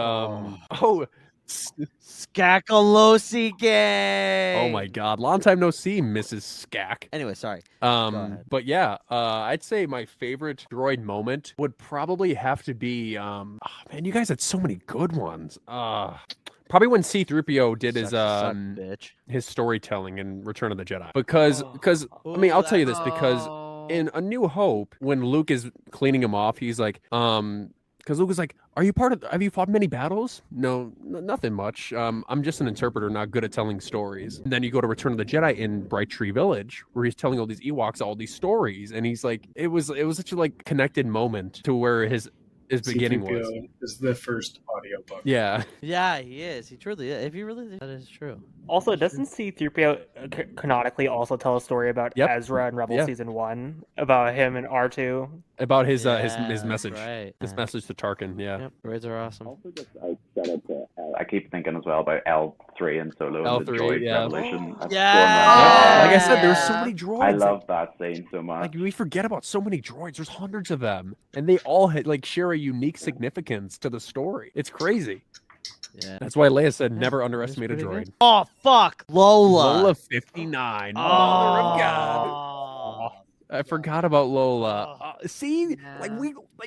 Skakalosi gang. Oh my God, long time no see, Mrs. Skak. Anyway, sorry. Go ahead. But yeah, I'd say my favorite droid moment would probably have to be, man, you guys had so many good ones. Probably when C-3PO did his bitch. his storytelling in Return of the Jedi, because I mean, I'll tell you this, because in A New Hope, when Luke is cleaning him off, he's like, because Luke is like, have you fought many battles? No, nothing much. I'm just an interpreter, not good at telling stories. And then you go to Return of the Jedi in Bright Tree Village, where he's telling all these Ewoks all these stories, and he's like, it was such a like connected moment to where his beginning was. C-3PO is the first audiobook. Yeah. Yeah, he is. He truly is. If you really think that is true. Also, doesn't C-3PO canonically also tell a story about Ezra and Rebel Season 1? About him and R2? About his message. Right. His message to Tarkin, yeah. Yep, droids are awesome. Also, just I keep thinking as well about L3 and Solo and the L3, droid yeah. revolution. That's Yeah. Like I said, there's so many droids. I love that scene so much. Like we forget about so many droids. There's hundreds of them, and they all like share a unique significance to the story. It's crazy. Yeah. That's why Leia said never underestimate a droid. Good. Oh fuck, Lola. Lola 59. Mother of God. I forgot about Lola. See, like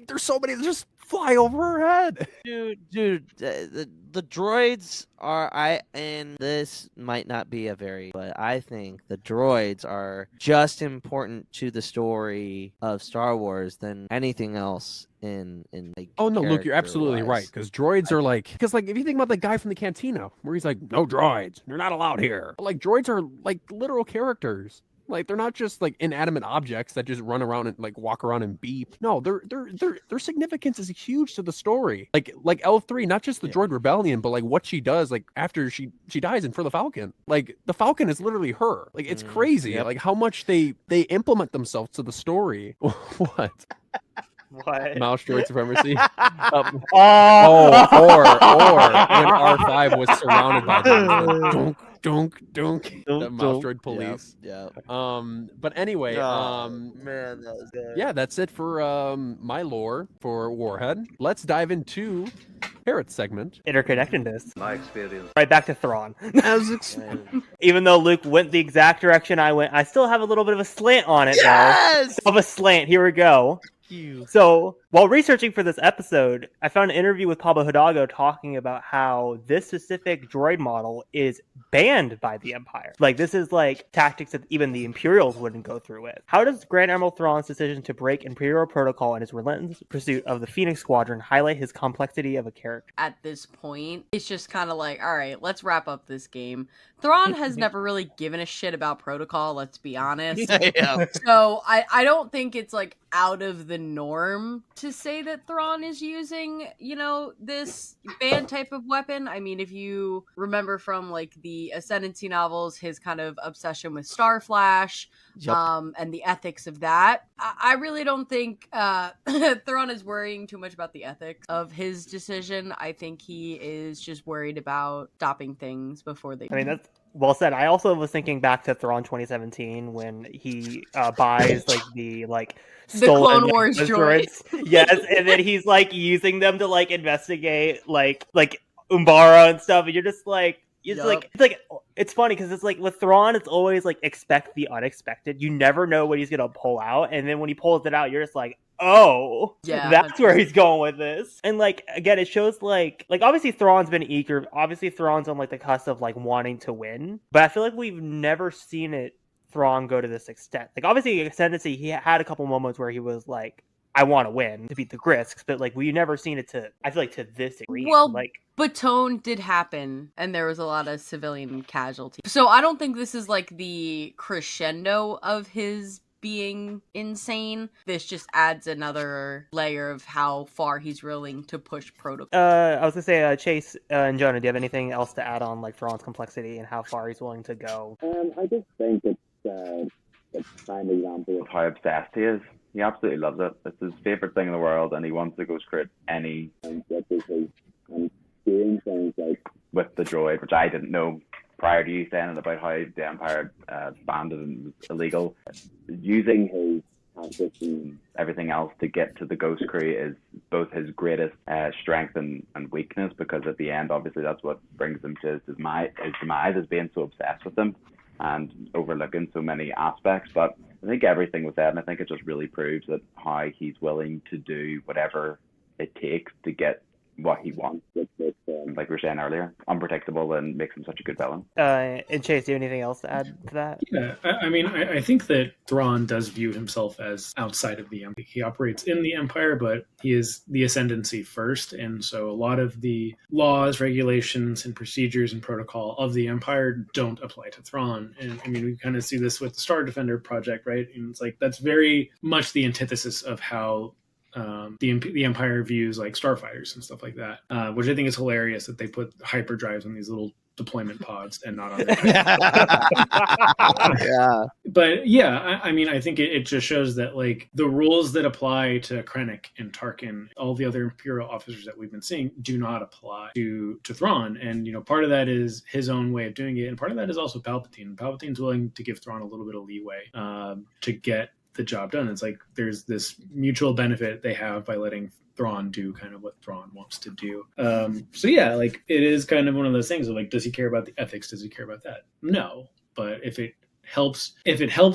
there's so many that just fly over her head. Dude, the droids are and this might not be but I think the droids are just important to the story of Star Wars than anything else in like. Oh no, Luke, you're absolutely right. Because droids are like if you think about the guy from the cantina, where he's like, no droids, they're not allowed here. Like droids are like literal characters. Like they're not just like inanimate objects that just run around and like walk around and beep. No, their significance is huge to the story. Like L3, not just the droid rebellion, but like what she does like after she dies in For the Falcon. Like the Falcon is literally her. Like it's crazy. Like how much they implement themselves to the story. What? What? Mouse droid supremacy. Or when R5 was surrounded by them. Dunk. The mouse droid police. Yeah. But anyway, man, that was good. yeah, that's it for my lore for Warhead. Let's dive into Hereth's segment. Interconnectedness. My experience. Right back to Thrawn. Even though Luke went the exact direction I went, I still have a little bit of a slant on it, Yes! though. Of a slant. Here we go. So, while researching for this episode, I found an interview with Pablo Hidalgo talking about how this specific droid model is banned by the Empire. Like, this is like tactics that even the Imperials wouldn't go through with. How does Grand Admiral Thrawn's decision to break Imperial protocol and his relentless pursuit of the Phoenix Squadron highlight his complexity of a character? At this point, it's just kind of like, all right, let's wrap up this game. Thrawn has never really given a shit about protocol, let's be honest. Yeah. So I don't think it's like out of the norm to say that Thrawn is using, this banned type of weapon. I mean, if you remember from like the Ascendancy novels, his kind of obsession with Starflash, and the ethics of that, I really don't think Thrawn is worrying too much about the ethics of his decision. I think he is just worried about stopping things before they. I mean, that's well said. I also was thinking back to Thrawn 2017 when he buys the stolen Clone Wars droids. Yes, and then he's like using them to like investigate like Umbara and stuff, and you're just like. It's funny because it's like with Thrawn, it's always like expect the unexpected. You never know what he's gonna pull out, and then when he pulls it out, you're just like, oh, yeah, that's where he's going with this. And like again, it shows like obviously Thrawn's been eager. Obviously Thrawn's on like the cusp of like wanting to win, but I feel like we've never seen Thrawn go to this extent. Like obviously Ascendancy, he had a couple moments where he was like, I want to win to beat the Grisks, but like we've never seen it to this degree. Well, like Baton did happen, and there was a lot of civilian casualties. So I don't think this is like the crescendo of his being insane. This just adds another layer of how far he's willing to push protocol. I was gonna say, Chase and Jonah, do you have anything else to add on like Thrawn's complexity and how far he's willing to go? I just think it's a prime example of how obsessed he is. He absolutely loves it. It's his favorite thing in the world, and he wants to go screw any. And doing things like with the droid, which I didn't know prior to you saying it about how the Empire banned it and it was illegal. Using his and everything else to get to the Ghost Crew is both his greatest strength and weakness, because at the end, obviously, that's what brings him to his demise, is being so obsessed with him and overlooking so many aspects. But I think everything was said, and I think it just really proves that how he's willing to do whatever it takes to get what he wants, which makes him, like we were saying earlier, unpredictable and makes him such a good villain. And Chase, do you have anything else to add to that? Yeah, I mean, I think that Thrawn does view himself as outside of the Empire. He operates in the Empire, but he is the ascendancy first, and so a lot of the laws, regulations, and procedures and protocol of the Empire don't apply to Thrawn. And I mean, we kind of see this with the Star Defender project, right? And it's like that's very much the antithesis of how the Empire views like starfighters and stuff like that, which I think is hilarious that they put hyperdrives on these little deployment pods and not on Yeah. But yeah, I mean, I think it just shows that like the rules that apply to Krennic and Tarkin, all the other Imperial officers that we've been seeing, do not apply to Thrawn. And you know, part of that is his own way of doing it, and part of that is also Palpatine. Palpatine's willing to give Thrawn a little bit of leeway to get the job done. It's like there's this mutual benefit they have by letting Thrawn do kind of what Thrawn wants to do. So yeah, like it is kind of one of those things of like, does he care about the ethics? Does he care about that? No. But if it helps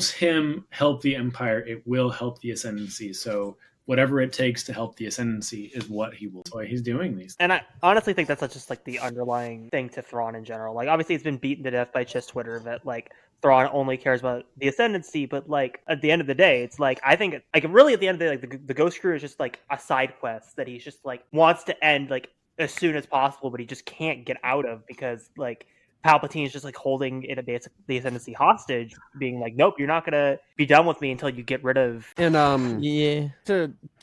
him help the Empire, it will help the Ascendancy. So whatever it takes to help the Ascendancy is what he will. That's why he's doing these things. And I honestly think that's just like the underlying thing to Thrawn in general. Like obviously it's been beaten to death by just Twitter that like Thrawn only cares about the Ascendancy, but like at the end of the day, it's like I think like really at the end of the day, like the Ghost Crew is just like a side quest that he's just like wants to end like as soon as possible, but he just can't get out of because like Palpatine is just like holding it the Ascendancy hostage, being like, nope, you're not gonna be done with me until you get rid of. And Yeah.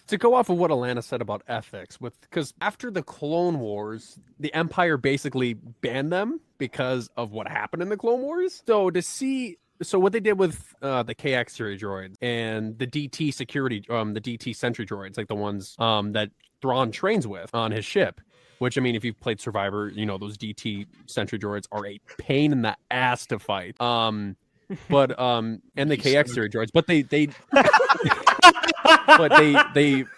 To go off of what Alanis said about ethics, because after the Clone Wars, the Empire basically banned them because of what happened in the Clone Wars. So what they did with the KX series droids and the DT security, the DT sentry droids, like the ones that Thrawn trains with on his ship. Which, I mean, if you've played Survivor, you know those DT sentry droids are a pain in the ass to fight. And the KX series droids,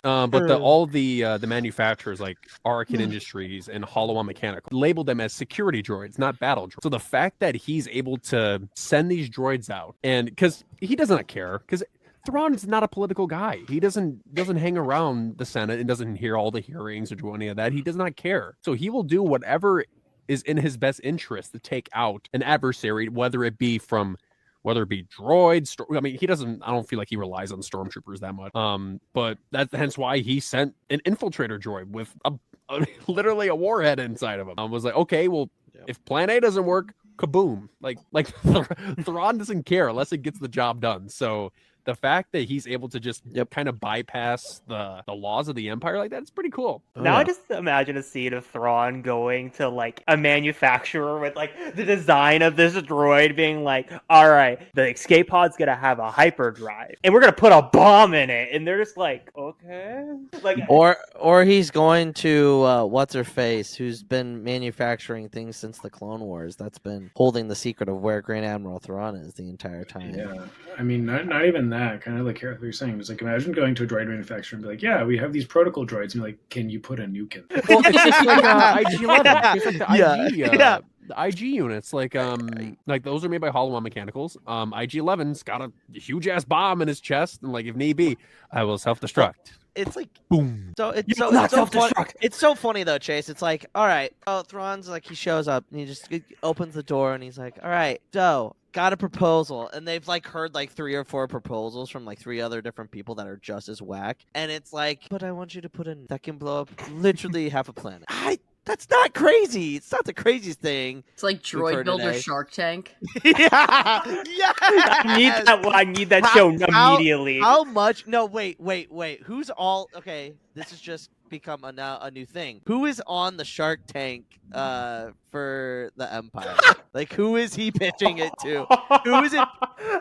but all the manufacturers like Arkin Industries and Hollow-On Mechanical labeled them as security droids, not battle droids. So the fact that he's able to send these droids out, and because he does not care, because Thrawn's not a political guy. He doesn't hang around the Senate and doesn't hear all the hearings or do any of that. He does not care. So he will do whatever is in his best interest to take out an adversary, whether it be droids. I mean, I don't feel like he relies on stormtroopers that much. But that's hence why he sent an infiltrator droid with literally a warhead inside of him. I was like, okay, well, if plan A doesn't work, kaboom. Like Thrawn doesn't care unless it gets the job done. So the fact that he's able to just kind of bypass the laws of the Empire like that, it's pretty cool. I just imagine a scene of Thrawn going to like a manufacturer with like the design of this droid being like, all right, the escape pod's gonna have a hyperdrive and we're gonna put a bomb in it, and they're just like, okay, like or he's going to what's her face, who's been manufacturing things since the Clone Wars, that's been holding the secret of where Grand Admiral Thrawn is the entire time. Yeah, I mean, not even that. Kind of like Hereth, you're saying, it's like imagine going to a droid manufacturer and be like, yeah, we have these protocol droids, and you're like, can you put a nuke in? Well, it's just like IG-11. It's like the IG units, like those are made by Hollow-On Mechanicals. IG-11's got a huge ass bomb in his chest, and like if need be, I will self-destruct. It's like boom. It's so funny though, Chase. It's like, all right, Thrawn's like, he shows up and he opens the door and he's like, all right, so got a proposal, and they've like heard like 3 or 4 proposals from like 3 other different people that are just as whack, and it's like, but I want you to put in that can blow up literally half a planet. That's not crazy. It's not the craziest thing. It's like Droid Builder Shark Tank. Yeah. I need that show immediately. How much? No, wait. Who's all? Okay, this has just become a new thing. Who is on the Shark Tank for the Empire? Like, who is he pitching it to? Who is it?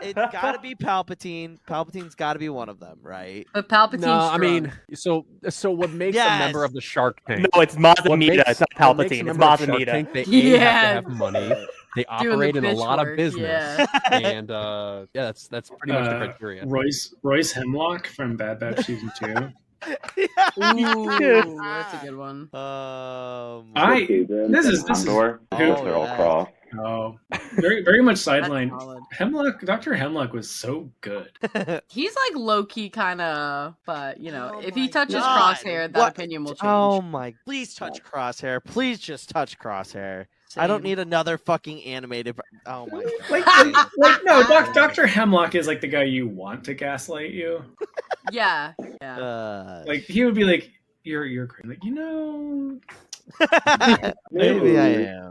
It's got to be Palpatine. Palpatine's got to be one of them, right? But Palpatine's No, I mean, so what makes a member of the Shark Tank? No, it's Mazamita. It's not Palpatine. It's Mazamita. They have to have money. They Doing the operate in a bitch lot of work, business, yeah. and that's pretty much the criteria. Royce Hemlock from Bad Batch season 2. Ooh, that's a good one. This is Andor. who? They're all cross. Oh, very much sidelined. solid. Dr. Hemlock was so good. He's like low key kind of, but you know, Oh if my he touches God. Crosshair, that What? opinion will change. Oh my! Please touch Crosshair. Please just touch Crosshair. I don't Same. need another fucking animated. Oh my Like no, Dr. Hemlock is like the guy you want to gaslight you. Yeah. God. Like he would be like, "You're crazy." Like Maybe I am.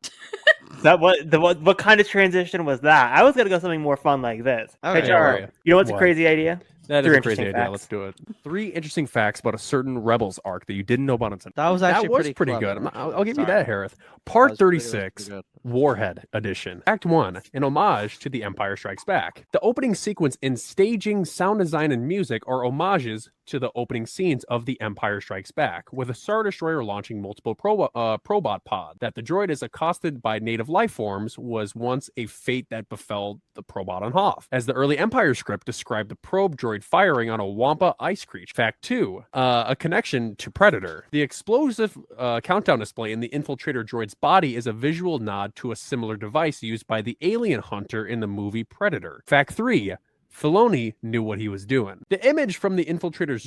What kind of transition was that? I was gonna go something more fun like this. Okay. Hey, Char, Yeah. you know what's What? a crazy idea? That is Three a crazy interesting idea. facts. Let's do it. 3 interesting facts about a certain Rebels arc that you didn't know about until That was actually pretty clever. good. I'll give you Sorry. that, Hereth. That Part was pretty 36, good. Warhead Edition. Act 1, an homage to The Empire Strikes Back. The opening sequence in staging, sound design, and music are homages to the opening scenes of The Empire Strikes Back, with a Star Destroyer launching multiple probot pods. That the droid is accosted by native life forms was once a fate that befell the probot on Hoth, as the early Empire script described the probe droid firing on a Wampa ice creature. Fact 2, a connection to Predator. The explosive countdown display in the infiltrator droid's body is a visual nod to a similar device used by the alien hunter in the movie Predator. Fact 3, Filoni knew what he was doing. The image from the infiltrator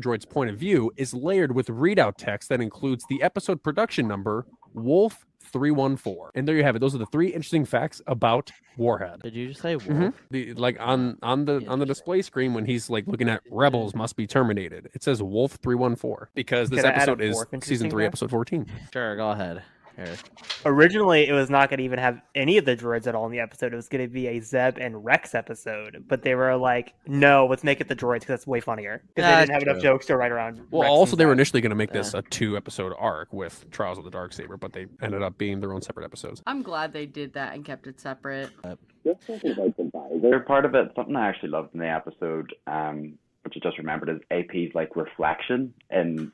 droid's point of view is layered with readout text that includes the episode production number Wolf 314. And there you have it. Those are the 3 interesting facts about Warhead. Did you just say wolf? On the display screen when he's like looking at Rebels must be terminated, it says Wolf 314 because this Can I add a episode is fourth season interesting 3, fact? episode 14. Sure, go ahead. Here. Originally, it was not going to even have any of the droids at all in the episode. It was going to be a Zeb and Rex episode, but they were like, "No, let's make it the droids because that's way funnier." Because they didn't have enough jokes to write around. Well, Rex also and they were Zeb. initially going to make this a 2-episode arc with Trials of the Darksaber, but they ended up being their own separate episodes. I'm glad they did that and kept it separate. Just talking about the visor part of it, something I actually loved in the episode, which I just remembered, is AP's like reflection in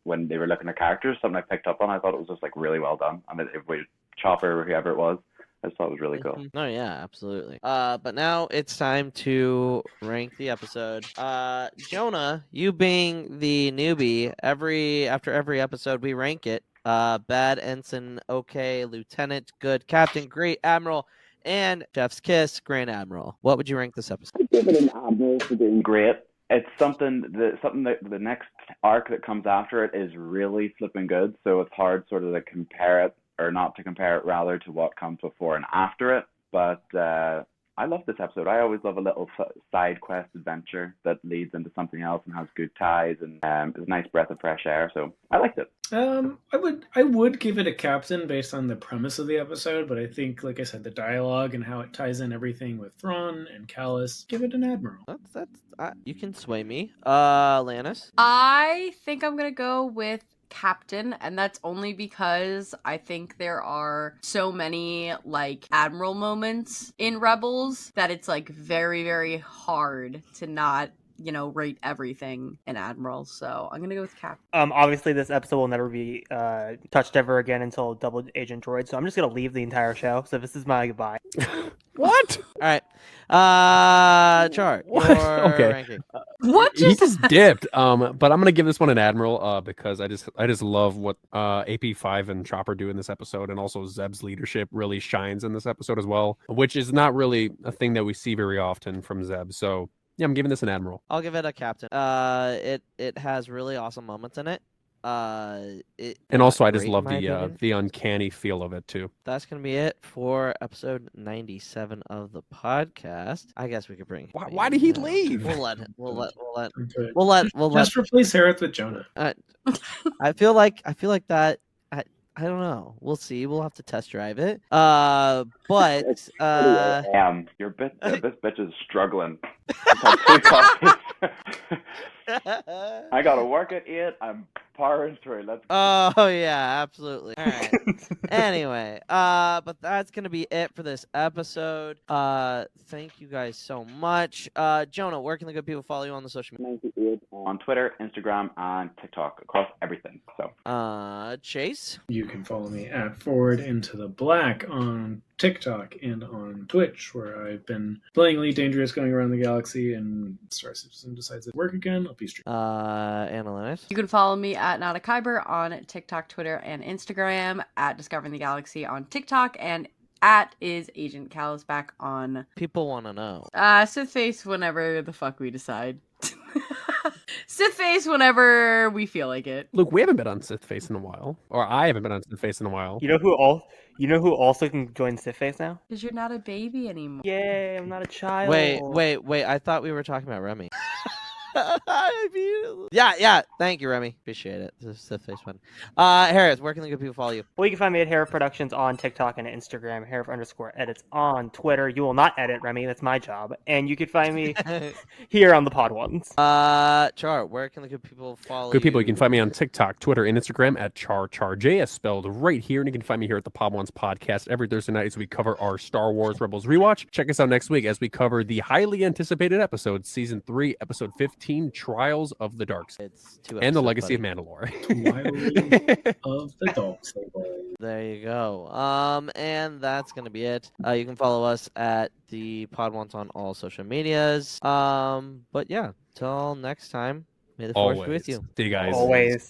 when they were looking at characters. Something I picked up on. I thought it was just like really well done. I mean, if we Chopper or whoever it was, I just thought it was really cool. Oh yeah, absolutely. But now it's time to rank the episode. Jonah, you being the newbie, after every episode we rank it. Bad ensign, okay, lieutenant, good, captain, great, admiral, and chef's kiss, grand admiral. What would you rank this episode? I'd give it an admiral for doing great. It's something that the next arc that comes after it is really flipping good. So it's hard sort of to compare it, or not to compare it rather, to what comes before and after it. But I love this episode. I always love a little side quest adventure that leads into something else and has good ties and is a nice breath of fresh air. So I liked it. I would give it a captain based on the premise of the episode, but I think, like I said, the dialogue and how it ties in everything with Thrawn and Callus, give it an admiral. You can sway me. Alanis? I think I'm gonna go with captain, and that's only because I think there are so many like admiral moments in Rebels that it's like very, very hard to not, rate everything an admiral. So I'm gonna go with captain. Obviously, this episode will never be touched ever again until Double Agent Droid. So I'm just gonna leave the entire show. So this is my goodbye. What? All right. Char, What? your Okay. ranking. What He just dipped. But I'm gonna give this one an admiral because I just love what AP5 and Chopper do in this episode, and also Zeb's leadership really shines in this episode as well, which is not really a thing that we see very often from Zeb. So yeah, I'm giving this an admiral. I'll give it a captain. It has really awesome moments in it. And also, I just great, love in my opinion. the uncanny feel of it too. That's gonna be it for episode 97 of the podcast. I guess we could bring. Why did he leave? We'll let him. We'll let. Just replace Hereth with Jonah. I feel like that. I don't know. We'll see. We'll have to test drive it. But This bitch is struggling. She's had 2 coffees. I gotta work at 8. I'm powering through. Let's. Oh yeah, absolutely. All right. Anyway, but that's gonna be it for this episode. Thank you guys so much. Jonah, where can the good people follow you on the social media? 98 on Twitter, Instagram, and TikTok across everything. So. Chase. You can follow me at Forward Into the Black on TikTok and on Twitch, where I've been playing Elite Dangerous, going around the galaxy, and Star Citizen decides to work again. I'll be streaming. And Alanis. You can follow me at Not a Kyber on TikTok, Twitter, and Instagram, at Discovering the Galaxy on TikTok, and at is Agent Callus back on People want to know. Sith Face whenever the fuck we decide. Sith Face whenever we feel like it. Luke, we haven't been on Sith Face in a while, or I haven't been on Sith Face in a while. You know who also can join Sith Face now? Because you're not a baby anymore. Yay, I'm not a child. Wait. I thought we were talking about Remy. Yeah. Thank you, Remy. Appreciate it. This is the face one. Hereth, where can the good people follow you? Well, you can find me at Hereth Productions on TikTok and Instagram. Hereth_edits on Twitter. You will not edit, Remy. That's my job. And you can find me here on the Pod Ones. Char, where can the good people follow Good people, you can find me on TikTok, Twitter, and Instagram at CharJ, spelled right here. And you can find me here at the Pod Ones podcast every Thursday night as we cover our Star Wars Rebels rewatch. Check us out next week as we cover the highly anticipated episode, Season 3, Episode 15, Trials of the Dark Side, and the Legacy of Mandalore. Twilight of the Dark Side. There you go. And that's gonna be it. You can follow us at the Pod Ones on all social medias. But yeah, till next time, may the force be with you. See you guys. Always.